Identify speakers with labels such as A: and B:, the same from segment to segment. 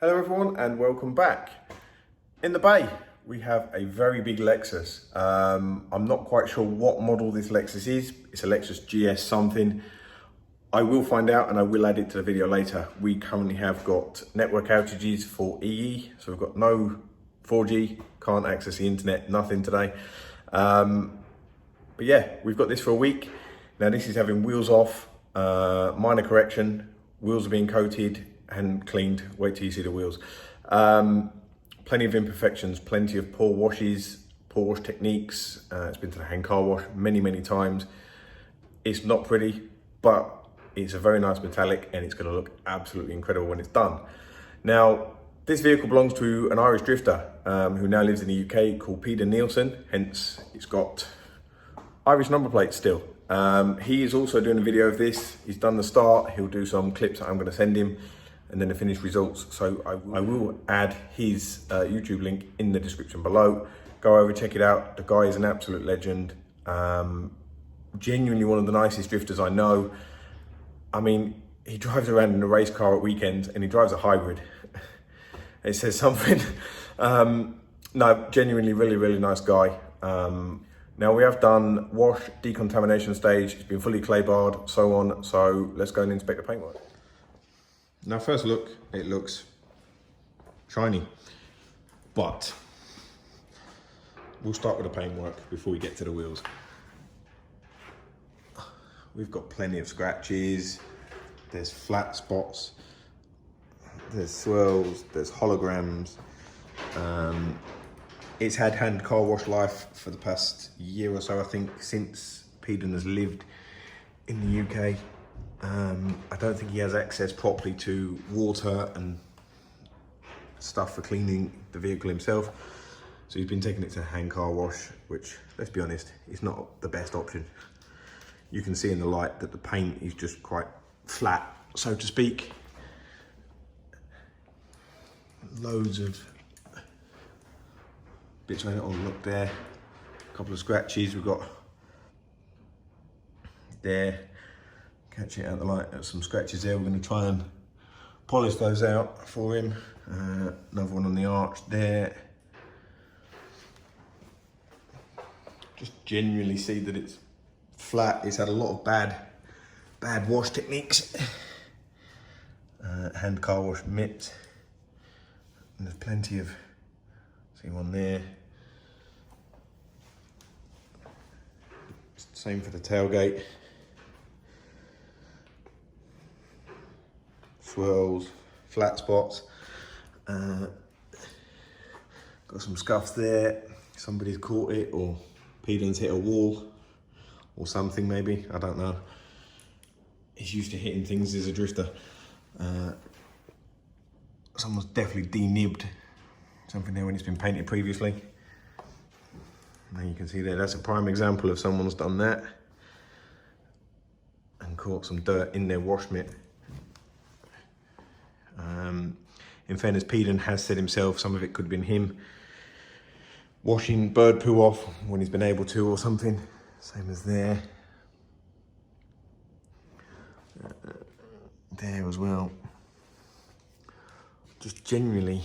A: Hello everyone and welcome back. In the bay, we have a very big Lexus. I'm not quite sure what model this Lexus is. It's a Lexus GS something. I will find out and I will add it to the video later. We currently have got network outages for EE. So we've got no 4G, can't access the internet, nothing today. But yeah, we've got this for a week. Now this is having wheels off, minor correction, wheels are being coated and cleaned. Wait till you see the wheels. Plenty of imperfections, plenty of poor washes, poor wash techniques. It's been to the hand car wash many times. It's not pretty, but it's a very nice metallic and it's gonna look absolutely incredible when it's done. Now, this vehicle belongs to an Irish drifter who now lives in the UK called Pedens, hence it's got Irish number plates still. He is also doing a video of this. He's done the start. He'll do some clips that I'm gonna send him and then the finished results. So I will add his YouTube link in the description below. Go over, check it out. The guy is an absolute legend. Genuinely one of the nicest drifters I know. I mean, he drives around in a race car at weekends and he drives a hybrid. It says something. No, genuinely really nice guy. Now we have done wash, decontamination stage. It's been fully clay barred, so on. So let's go and inspect the paintwork. Now first look, it looks shiny, but we'll start with the paintwork before we get to the wheels. We've got plenty of scratches, there's flat spots, there's swirls, there's holograms. It's had hand car wash life for the past year or so, I think, since Pedens has lived in the UK. I don't think he has access properly to water and stuff for cleaning the vehicle himself. So he's been taking it to hand car wash, which, let's be honest, is not the best option. You can see in the light that the paint is just quite flat, so to speak. Loads of bits around it. Oh, look there, a couple of scratches we've got there. Catch it out the light, there's some scratches there. We're going to try and polish those out for him. Another one on the arch there. Just genuinely see that it's flat. It's had a lot of bad wash techniques. Hand car wash mitt. And there's plenty of, see one there. Same for the tailgate. Swirls, flat spots. Got some scuffs there. Somebody's caught it, or Pedens hit a wall or something maybe, I don't know. He's used to hitting things as a drifter. Someone's definitely de-nibbed something there when it's been painted previously. Now you can see there, that's a prime example of someone's done that and caught some dirt in their wash mitt. In fairness, Pedens has said himself, some of it could have been him washing bird poo off when he's been able to or something. Same as there. There as well. Just generally,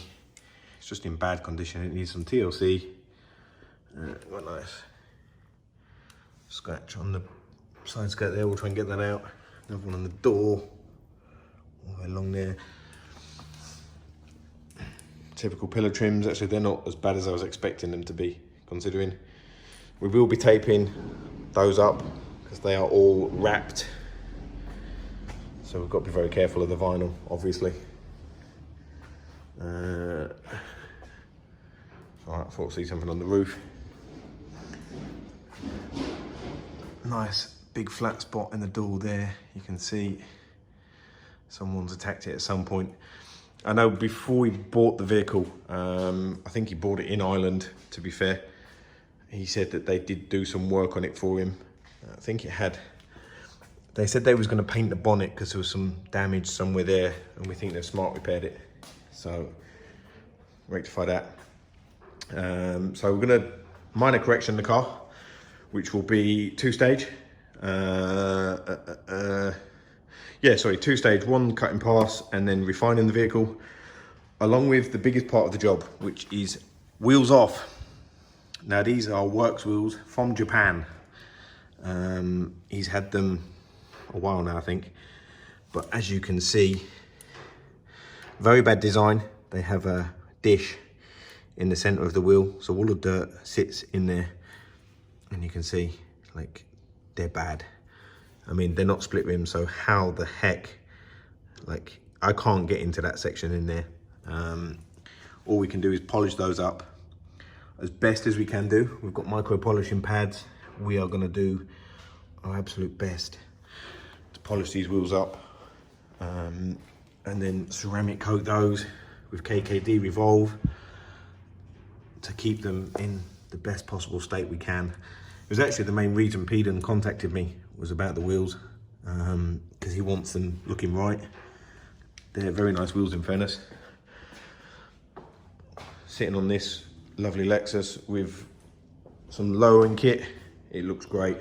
A: it's just in bad condition. It needs some TLC. Got a nice scratch on the side skirt there. We'll try and get that out. Another one on the door, all the way along there. Typical pillar trims. Actually, they're not as bad as I was expecting them to be, considering. We will be taping those up because they are all wrapped. So we've got to be very careful of the vinyl, obviously. Alright, I thought I see something on the roof. Nice big flat spot in the door there. You can see someone's attacked it at some point. I know before he bought the vehicle, I think he bought it in Ireland, to be fair. He said that they did do some work on it for him. I think it had, they said they was going to paint the bonnet because there was some damage somewhere there, and we think they've smart repaired it. So, rectify that. So we're going to minor correction the car, which will be two-stage. Two-stage, one cut and pass and then refining the vehicle. along with the biggest part of the job, which is wheels off. Now these are worx wheels from Japan. He's had them a while now, I think. But as you can see, very bad design. They have a dish in the center of the wheel, so all the dirt sits in there, and you can see, like, they're bad. I mean, they're not split rims, so how the heck, like, I can't get into that section in there. All we can do is polish those up as best as we can do. We've got micro polishing pads. We are gonna do our absolute best to polish these wheels up, and then ceramic coat those with KKD Revolve to keep them in the best possible state we can. It was actually the main reason Pedens contacted me, was about the wheels, because he wants them looking right. They're very nice wheels in fairness. Sitting on this lovely Lexus with some lowering kit, it looks great.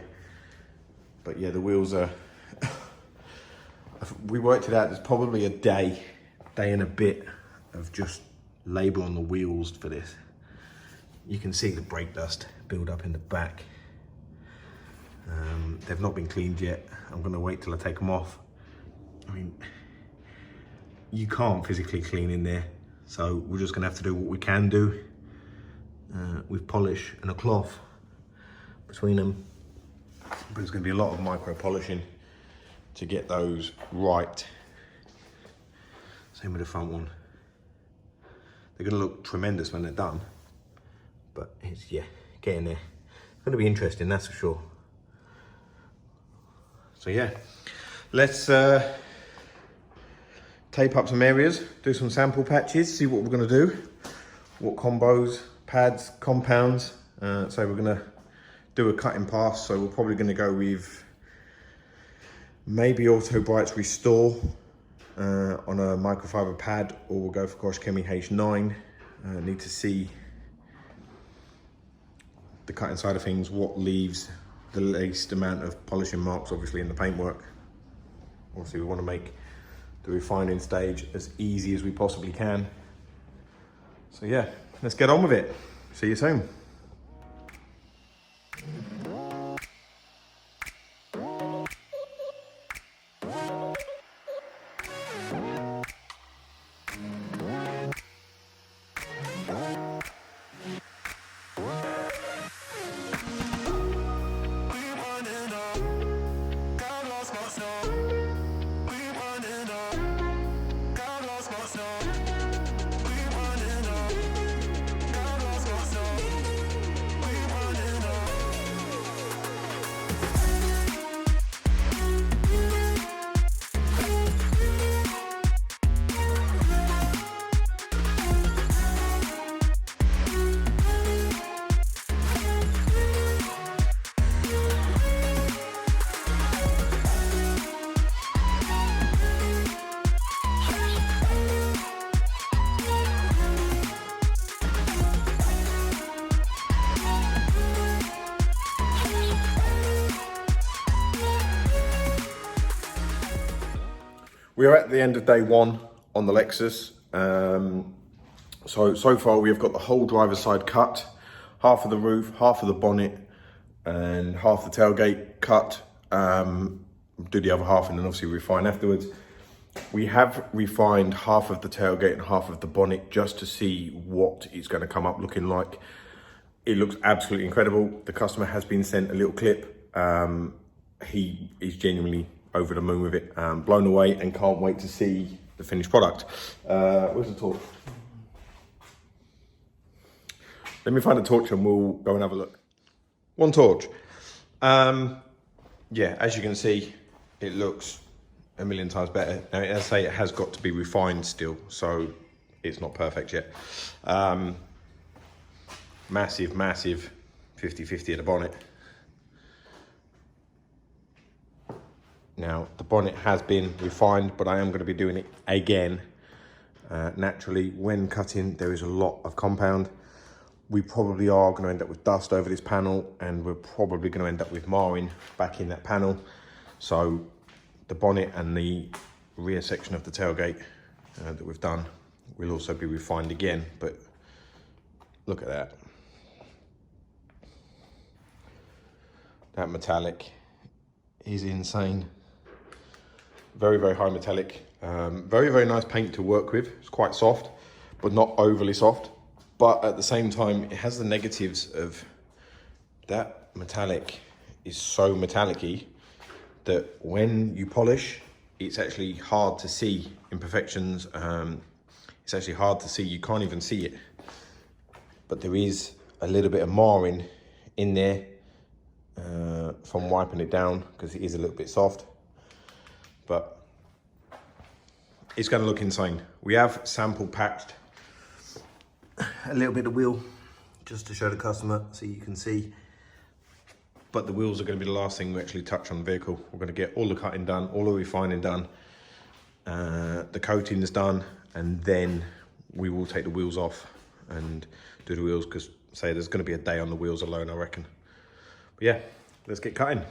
A: But yeah, the wheels are, we worked it out, there's probably a day and a bit of just labour on the wheels for this. You can see the brake dust build up in the back. They've not been cleaned yet. I'm gonna wait till I take them off. I mean, you can't physically clean in there, so we're just gonna have to do what we can do with polish and a cloth between them. But there's gonna be a lot of micro polishing to get those right. Same with the front one. They're gonna look tremendous when they're done, but it's, yeah, getting there. It's gonna be interesting, that's for sure. So yeah, let's tape up some areas, do some sample patches, see what we're gonna do, what combos, pads, compounds. So we're gonna do a cutting pass, so we're probably gonna go with maybe Autobrite's Restore on a microfiber pad, or we'll go for Gosh Chemi H9. Need to see the cutting side of things, what leaves the least amount of polishing marks, obviously, in the paintwork. Obviously, we want to make the refining stage as easy as we possibly can. So yeah, let's get on with it. See you soon. We are at the end of day one on the Lexus. So far we have got the whole driver's side cut, half of the roof, half of the bonnet, and half the tailgate cut. Do the other half and then obviously refine afterwards. We have refined half of the tailgate and half of the bonnet just to see what it's going to come up looking like. It looks absolutely incredible. The customer has been sent a little clip. He is genuinely over the moon with it, blown away, and can't wait to see the finished product. Where's the torch? Let me find a torch and we'll go and have a look. One torch. Yeah, as you can see, it looks a million times better. Now, as I say, it has got to be refined still, so it's not perfect yet. Massive 50-50 at the bonnet. Now, the bonnet has been refined, but I am going to be doing it again. Naturally, when cutting, there is a lot of compound. We probably are going to end up with dust over this panel, and we're probably going to end up with marring back in that panel. So the bonnet and the rear section of the tailgate that we've done, will also be refined again, but look at that. That metallic is insane. Very, very high metallic. Very, very nice paint to work with. It's quite soft, but not overly soft. But at the same time, it has the negatives of that metallic is so metallic-y that when you polish, it's actually hard to see imperfections. It's actually hard to see, you can't even see it. But there is a little bit of marring in there from wiping it down, because it is a little bit soft. But it's gonna look insane. We have sample packed a little bit of wheel just to show the customer so you can see. But the wheels are gonna be the last thing we actually touch on the vehicle. We're gonna get all the cutting done, all the refining done, the coating is done, and then we will take the wheels off and do the wheels, because say there's gonna be a day on the wheels alone, I reckon. But yeah, let's get cutting.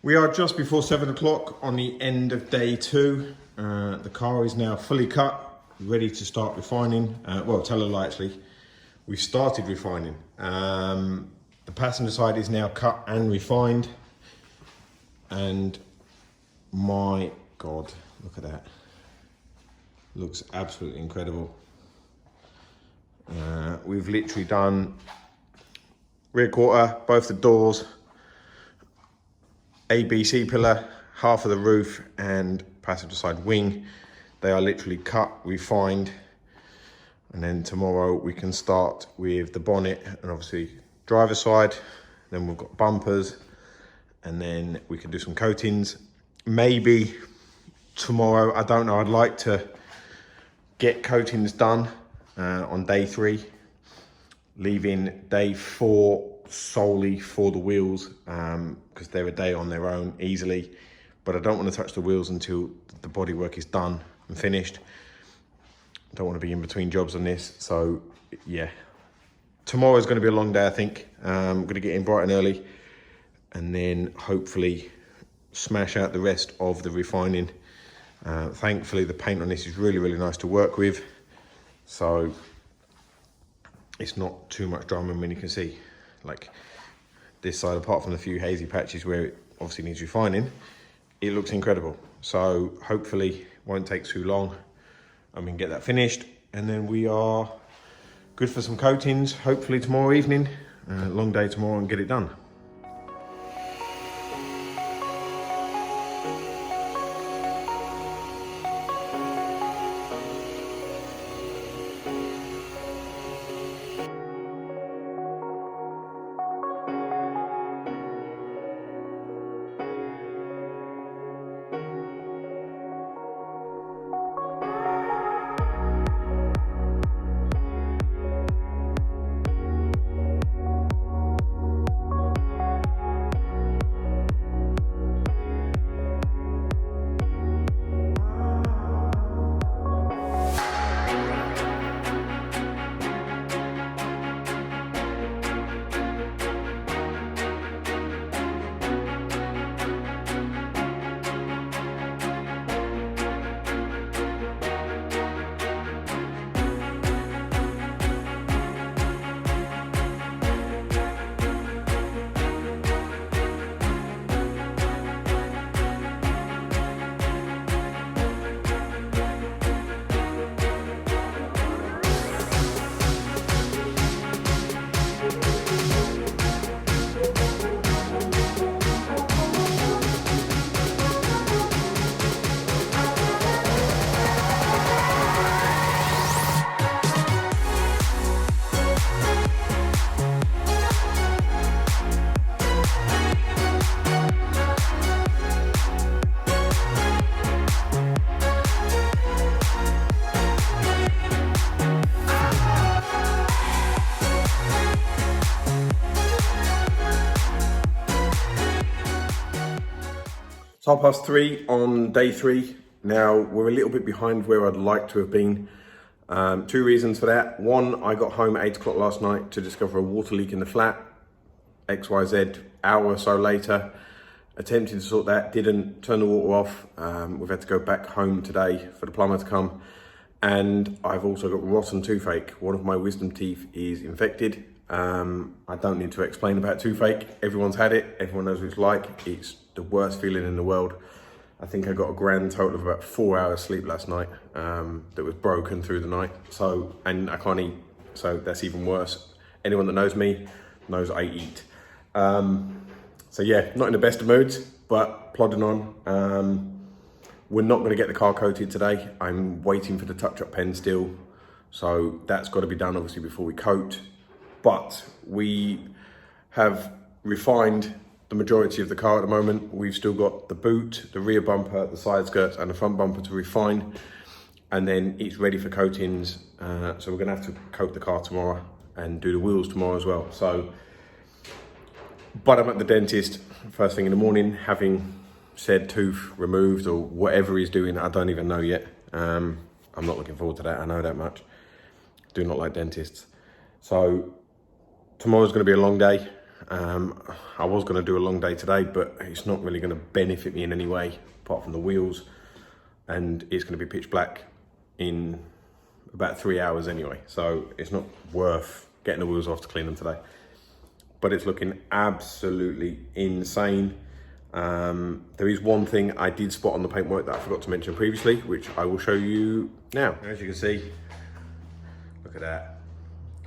A: We are just before 7 o'clock on the end of day 2. The car is now fully cut, ready to start refining. Well, tell a lie actually, we've started refining. The passenger side is now cut and refined. And my God, look at that. Looks absolutely incredible. We've literally done rear quarter, both the doors, ABC pillar, half of the roof and passenger side wing. They are literally cut, refined, and then tomorrow we can start with the bonnet and obviously driver's side. Then we've got bumpers, and then we can do some coatings. Maybe tomorrow, I don't know, I'd like to get coatings done on day 3, leaving day 4 solely for the wheels, because they're a day on their own easily. But I don't want to touch the wheels until the bodywork is done and finished. I don't want to be in between jobs on this. So yeah, tomorrow is going to be a long day, I think. I'm going to get in bright and early, and then hopefully smash out the rest of the refining. Thankfully the paint on this is really, really nice to work with, so it's not too much drama. When you can see, like this side, apart from the few hazy patches where it obviously needs refining, it looks incredible. So hopefully won't take too long and we can get that finished, and then we are good for some coatings, hopefully tomorrow evening. Long day tomorrow and get it done. It's 3:30 on day 3. Now, we're a little bit behind where I'd like to have been. 2 reasons for that. One, I got home at 8 o'clock last night to discover a water leak in the flat. XYZ, hour or so later, attempted to sort that, didn't, turn the water off. We've had to go back home today for the plumber to come. And I've also got rotten toothache. One of my wisdom teeth is infected. I don't need to explain about toothache. Everyone's had it. Everyone knows what it's like. It's the worst feeling in the world. I think I got a grand total of about 4 hours sleep last night that was broken through the night. So, and I can't eat, so that's even worse. Anyone that knows me knows I eat. So yeah, not in the best of moods, but plodding on. We're not going to get the car coated today. I'm waiting for the touch-up pen still. So that's got to be done obviously before we coat. But we have refined the majority of the car at the moment. We've still got the boot, the rear bumper, the side skirts and the front bumper to refine. And then it's ready for coatings. So we're going to have to coat the car tomorrow and do the wheels tomorrow as well. So, but I'm at the dentist first thing in the morning, having said tooth removed or whatever he's doing. I don't even know yet. I'm not looking forward to that. I know that much. Do not like dentists. So tomorrow's going to be a long day. I was going to do a long day today, but it's not really going to benefit me in any way apart from the wheels, and it's going to be pitch black in about 3 hours anyway, so it's not worth getting the wheels off to clean them today. But it's looking absolutely insane. There is one thing I did spot on the paintwork that I forgot to mention previously, which I will show you now. As you can see, look at that,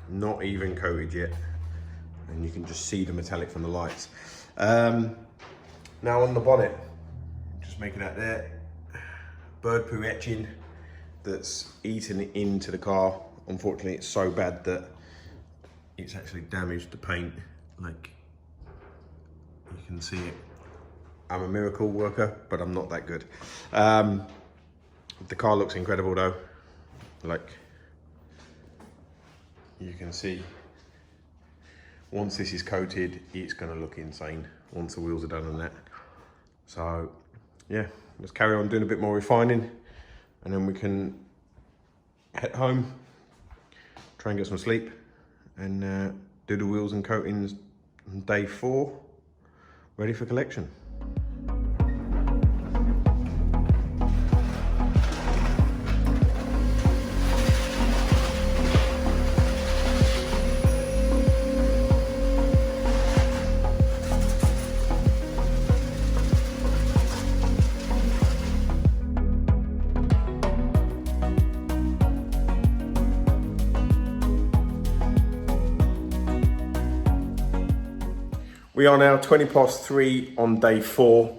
A: not even coated yet. And you can just see the metallic from the lights. Now on the bonnet, just making that there, bird poo etching that's eaten into the car. Unfortunately, it's so bad that it's actually damaged the paint. Like, you can see it. I'm a miracle worker, but I'm not that good. The car looks incredible though. Like, you can see, once this is coated, it's gonna look insane once the wheels are done on that. So yeah, let's carry on doing a bit more refining and then we can head home, try and get some sleep and do the wheels and coatings on day 4, ready for collection. We are now 3:20 on day 4.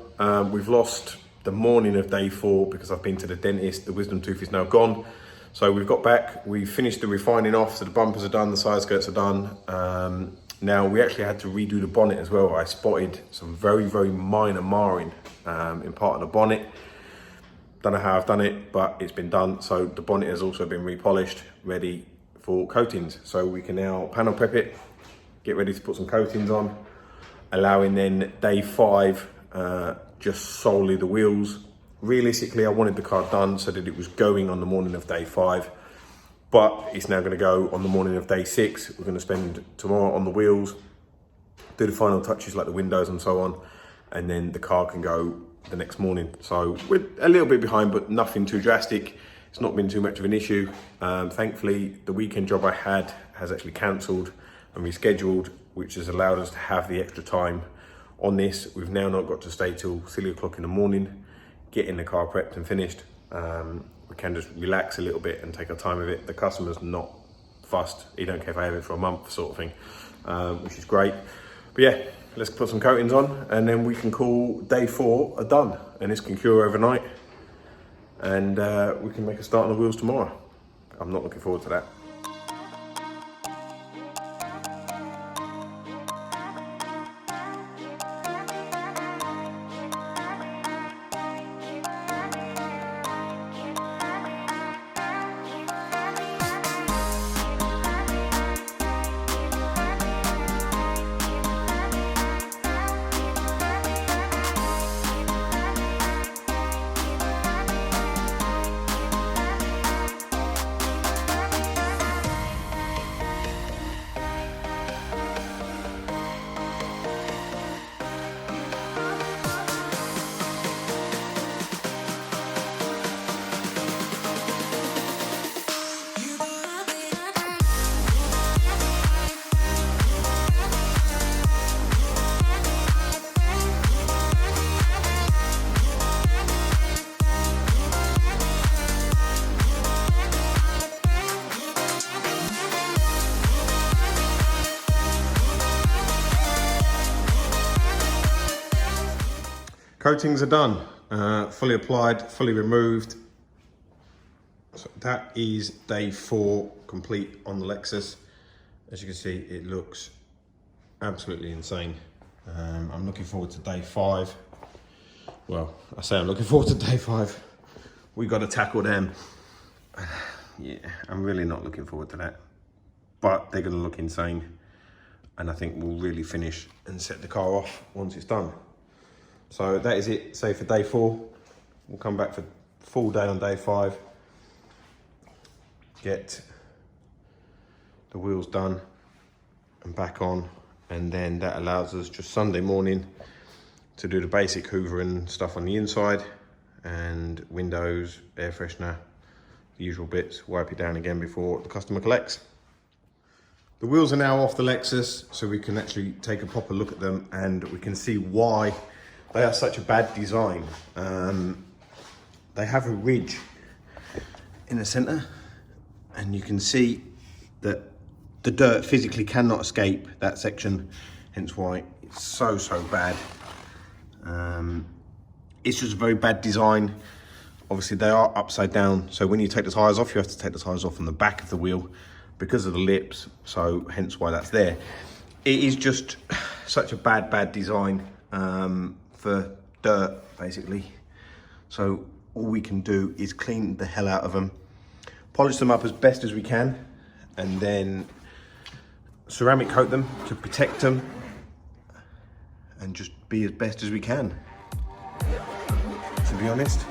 A: We've lost the morning of day 4 because I've been to the dentist. The wisdom tooth is now gone. So we've got back, we finished the refining off, so the bumpers are done, the side skirts are done. Now we actually had to redo the bonnet as well. I spotted some very, very minor marring in part of the bonnet. Don't know how I've done it, but it's been done. So the bonnet has also been repolished, ready for coatings. So we can now panel prep it, get ready to put some coatings on, allowing then day 5, just solely the wheels. Realistically, I wanted the car done so that it was going on the morning of day 5, but it's now gonna go on the morning of day 6. We're gonna spend tomorrow on the wheels, do the final touches like the windows and so on, and then the car can go the next morning. So we're a little bit behind, but nothing too drastic. It's not been too much of an issue. Thankfully, the weekend job I had has actually cancelled and rescheduled, which has allowed us to have the extra time on this. We've now not got to stay till 3 o'clock in the morning, getting the car prepped and finished. We can just relax a little bit and take our time with it. The customer's not fussed. He don't care if I have it for a month sort of thing, which is great. But yeah, let's put some coatings on and then we can call day 4 a done. And this can cure overnight and we can make a start on the wheels tomorrow. I'm not looking forward to that. Coatings are done, fully applied, fully removed. So that is day 4 complete on the Lexus. As you can see, it looks absolutely insane. I'm looking forward to day 5. Well, I say I'm looking forward to day 5. We got to tackle them. Yeah, I'm really not looking forward to that. But they're going to look insane. And I think we'll really finish and set the car off once it's done. So that is it, say for day 4. We'll come back for full day on day 5. Get the wheels done and back on. And then that allows us just Sunday morning to do the basic hoovering stuff on the inside and windows, air freshener, the usual bits, wipe it down again before the customer collects. The wheels are now off the Lexus, so we can actually take a proper look at them and we can see why they are such a bad design. They have a ridge in the center and you can see that the dirt physically cannot escape that section, hence why it's so bad. It's just a very bad design. Obviously they are upside down, so when you take the tires off, you have to take the tires off on the back of the wheel because of the lips, so hence why that's there. It is just such a bad design for dirt, basically. So all we can do is clean the hell out of them, polish them up as best as we can, and then ceramic coat them to protect them, and just be as best as we can, to be honest.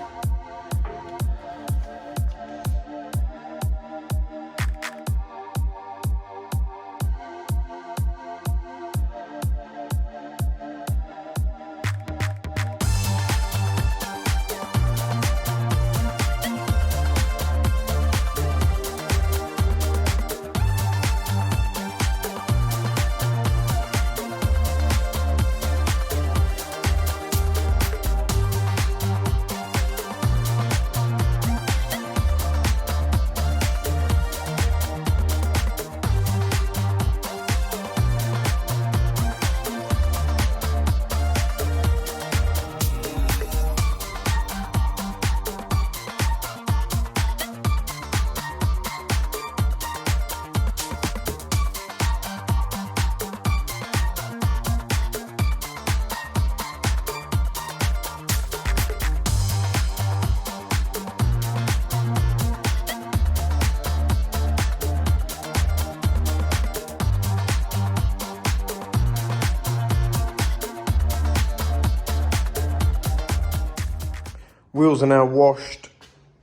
A: Wheels are now washed,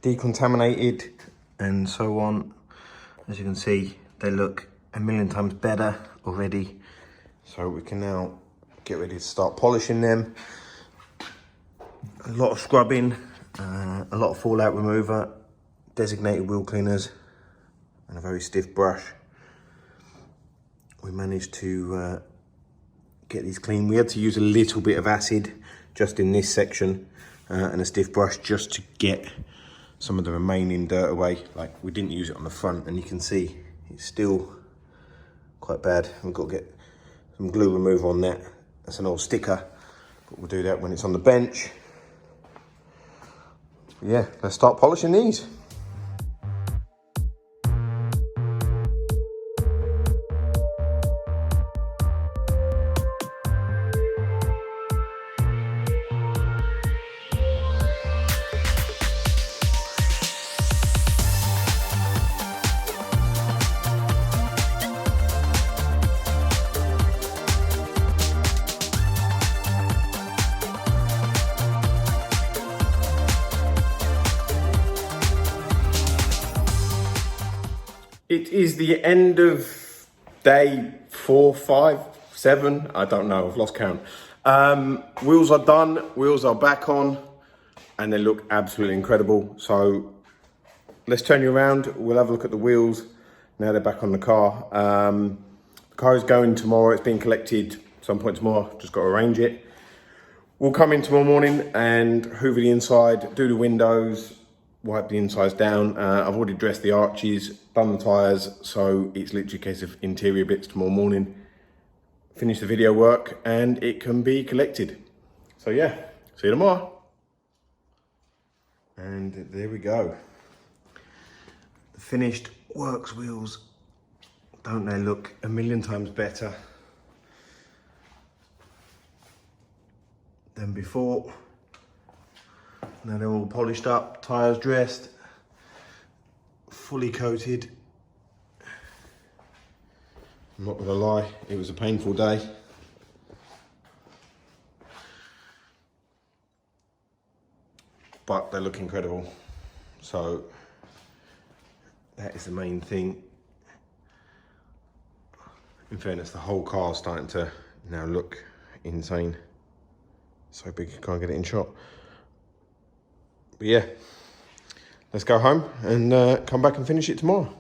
A: decontaminated, and so on. As you can see, they look a million times better already. So we can now get ready to start polishing them. A lot of scrubbing, a lot of fallout remover, designated wheel cleaners, and a very stiff brush. We managed to get these clean. We had to use a little bit of acid just in this section and a stiff brush just to get some of the remaining dirt away. Like, we didn't use it on the front, and you can see it's still quite bad. We've got to get some glue remover on that. That's an old sticker, but we'll do that when it's on the bench. Yeah, let's start polishing these. It is the end of day 4, 5, 7. I don't know, I've lost count. Wheels are done, wheels are back on, and they look absolutely incredible. So let's turn you around. We'll have a look at the wheels. Now they're back on the car. The car is going tomorrow. It's being collected some point tomorrow. Just got to arrange it. We'll come in tomorrow morning and hoover the inside, do the windows, wipe the insides down. I've already dressed the arches, done the tyres, so it's literally a case of interior bits tomorrow morning. Finish the video work and it can be collected. So yeah, see you tomorrow. And there we go. The finished works wheels. Don't they look a million times better than before? Now they're all polished up, tyres dressed, fully coated. I'm not gonna lie, it was a painful day. But they look incredible. So that is the main thing. In fairness, the whole car's starting to now look insane. So big you can't get it in shot. But yeah, let's go home and come back and finish it tomorrow.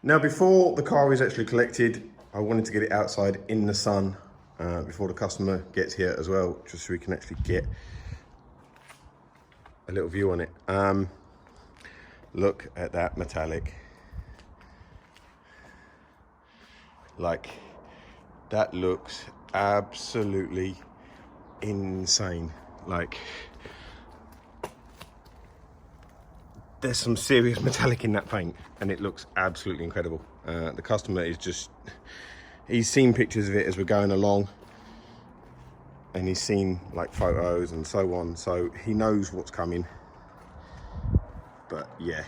A: Now, before the car is actually collected, I wanted to get it outside in the sun before the customer gets here as well, just so we can actually get a little view on it. Look at that metallic. Like, that looks absolutely insane. Like, there's some serious metallic in that paint and it looks absolutely incredible. The customer is just, he's seen pictures of it as we're going along and he's seen like photos and so on, so he knows what's coming. But yeah,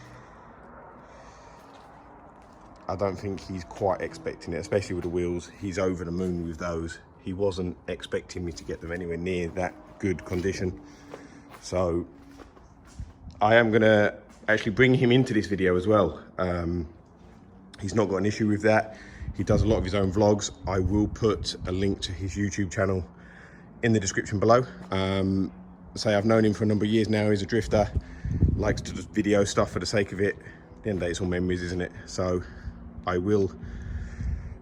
A: I don't think he's quite expecting it, especially with the wheels. He's over the moon with those. He wasn't expecting me to get them anywhere near that good condition. So I am gonna actually bring him into this video as well. He's not got an issue with that. He does a lot of his own vlogs. I will put a link to his YouTube channel in the description below. Say I've known him for a number of years now. He's a drifter, likes to just video stuff for the sake of it. At the end of the day, it's all memories, isn't it? So I will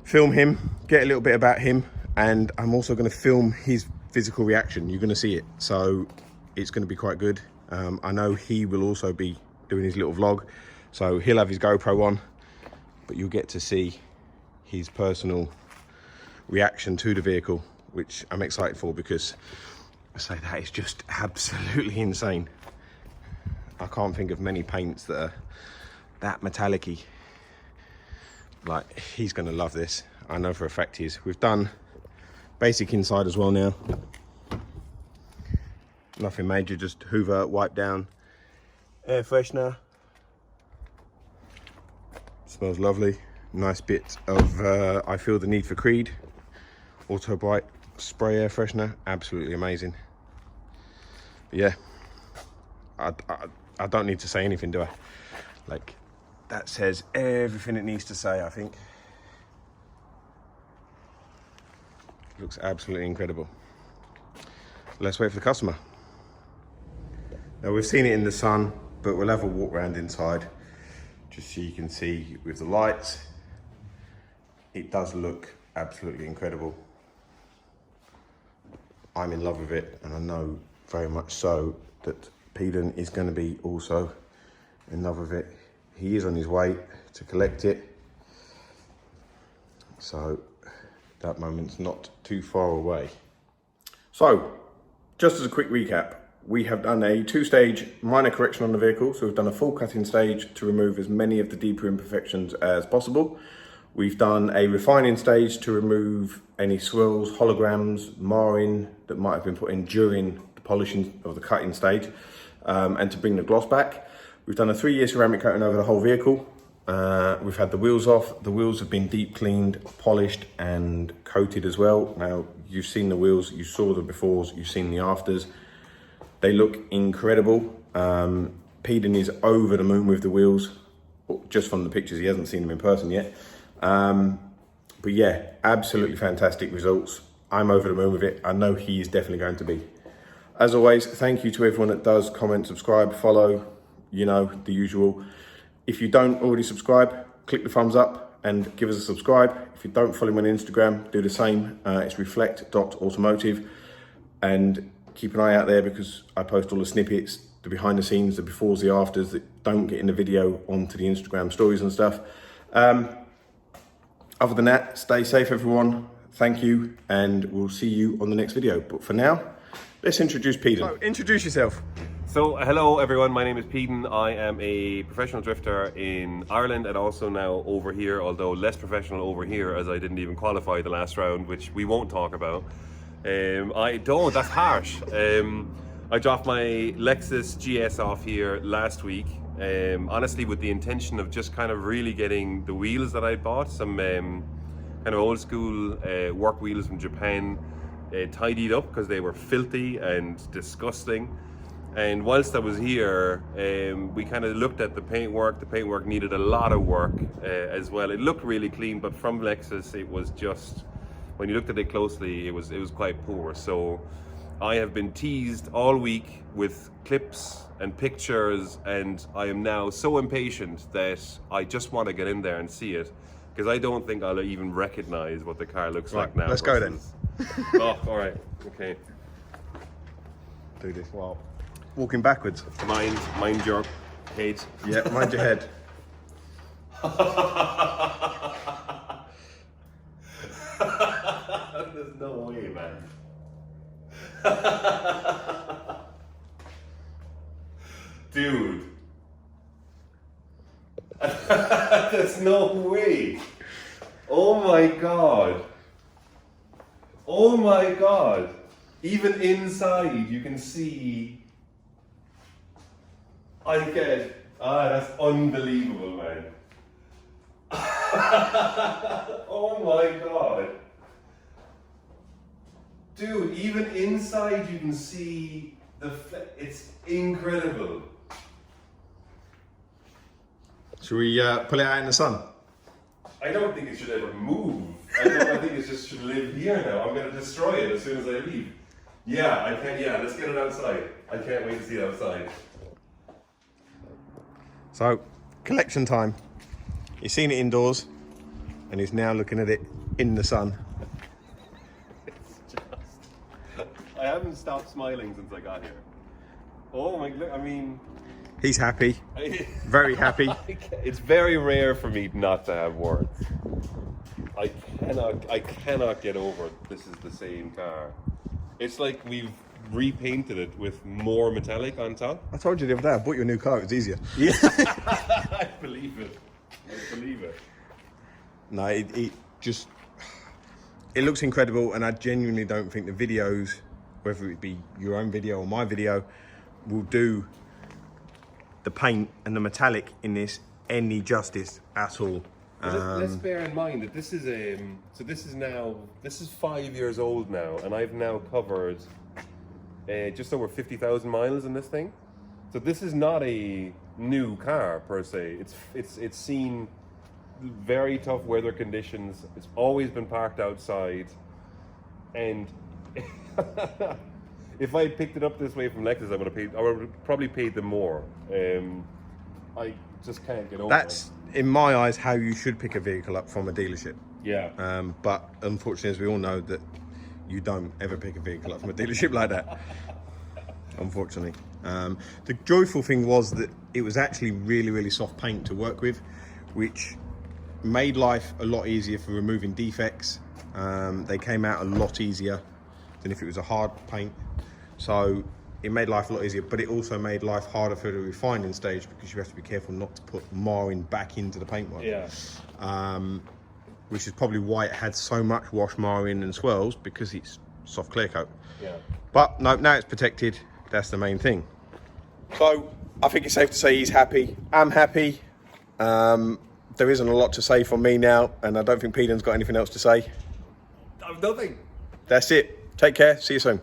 A: film him, get a little bit about him, and I'm also going to film his physical reaction. You're going to see it, so it's going to be quite good. I know he will also be doing his little vlog, so he'll have his GoPro on, but you'll get to see his personal reaction to the vehicle, which I'm excited for, because I say that is just absolutely insane. I can't think of many paints that are that metallic-y. Like, he's going to love this. I know for a fact he is. We've done basic inside as well now. Nothing major, just hoover, wipe down, air freshener. Smells lovely. Nice bit of I Feel the Need for Creed. Autobrite spray air freshener, absolutely amazing. Yeah, I don't need to say anything, do I? Like, that says everything it needs to say, I think. Looks absolutely incredible. Let's wait for the customer. Now, we've seen it in the sun, but we'll have a walk around inside just so you can see with the lights. It does look absolutely incredible. I'm in love with it, and I know very much so that Pedens is going to be also in love with it. He is on his way to collect it, so that moment's not too far away. So, just as a quick recap, we have done a 2-stage minor correction on the vehicle. So we've done a full cutting stage to remove as many of the deeper imperfections as possible. We've done a refining stage to remove any swirls, holograms, marring that might have been put in during the polishing of the cutting stage, and to bring the gloss back. We've done a 3-year ceramic coating over the whole vehicle. We've had the wheels off. The wheels have been deep cleaned, polished and coated as well. Now, you've seen the wheels, you saw the befores, you've seen the afters. They look incredible. Pedens is over the moon with the wheels, just from the pictures. He hasn't seen them in person yet. But yeah, absolutely fantastic results. I'm over the moon with it. I know he is definitely going to be. As always, thank you to everyone that does comment, subscribe, follow, you know, the usual. If you don't already subscribe, click the thumbs up and give us a subscribe. If you don't follow me on Instagram, do the same. It's reflect.automotive. And keep an eye out there because I post all the snippets, the behind the scenes, the befores, the afters that don't get in the video onto the Instagram stories and stuff. Other than that, stay safe everyone. Thank you, and we'll see you on the next video. But for now, let's introduce Pedens. So, introduce yourself.
B: So, hello everyone, my name is Pedens. I am a professional drifter in Ireland and also now over here, although less professional over here as I didn't even qualify the last round, which we won't talk about. That's harsh. I dropped my Lexus GS off here last week, honestly with the intention of just kind of really getting the wheels that I bought, some kind of old school work wheels from Japan, tidied up because they were filthy and disgusting. And whilst I was here, we kind of looked at the paintwork. The paintwork needed a lot of work as well. It looked really clean, but from Lexus, it was just, when you looked at it closely, it was quite poor. So I have been teased all week with clips and pictures, and I am now so impatient that I just want to get in there and see it, because I don't think I'll even recognize what the car looks like now.
A: Let's go then.
B: Oh, all right, okay.
A: Do this. Wow. Walking backwards.
B: Mind your head.
A: Yeah, mind your head.
B: There's no way, man. Dude. There's no way. Oh my god. Oh my god. Even inside you can see. That's unbelievable, man. Oh my god. Dude, even inside you can see it's incredible.
A: Should we pull it out in the sun?
B: I don't think it should ever move. I think it just should live here now. I'm going to destroy it as soon as I leave. Yeah, I can't. Yeah, let's get it outside. I can't wait to see it outside.
A: So, collection time. He's seen it indoors, and he's now looking at it in the sun.
B: I haven't stopped smiling since I got here. Oh my god, I mean...
A: He's happy. Very happy.
B: It's very rare for me not to have words. I cannot get over this is the same car. It's like we've repainted it with more metallic on top.
A: I told you the other day I bought you a new car, it was easier.
B: Yeah. I believe it. I believe it.
A: No, it looks incredible, and I genuinely don't think the videos, whether it be your own video or my video, will do the paint and the metallic in this any justice at all.
B: Let's bear in mind that this is this is 5 years old now, and I've now covered just over 50,000 miles in this thing. So this is not a new car per se. It's seen very tough weather conditions. It's always been parked outside, and if I picked it up this way from Lexus, I would have probably paid them more. I just can't get over
A: That's, in my eyes, how you should pick a vehicle up from a dealership.
B: Yeah.
A: But unfortunately, as we all know, that you don't ever pick a vehicle up from a dealership like that. Unfortunately. The joyful thing was that it was actually really, really soft paint to work with, which made life a lot easier for removing defects. They came out a lot easier than if it was a hard paint. So it made life a lot easier, but it also made life harder for the refining stage because you have to be careful not to put marring back into the paintwork.
B: Yeah.
A: Which is probably why it had so much wash, marring and swirls, because it's soft clear coat.
B: Yeah.
A: But no, now it's protected. That's the main thing. So I think it's safe to say he's happy. I'm happy. There isn't a lot to say from me now, and I don't think Pedens got anything else to say.
B: I've nothing.
A: That's it. Take care. See you soon.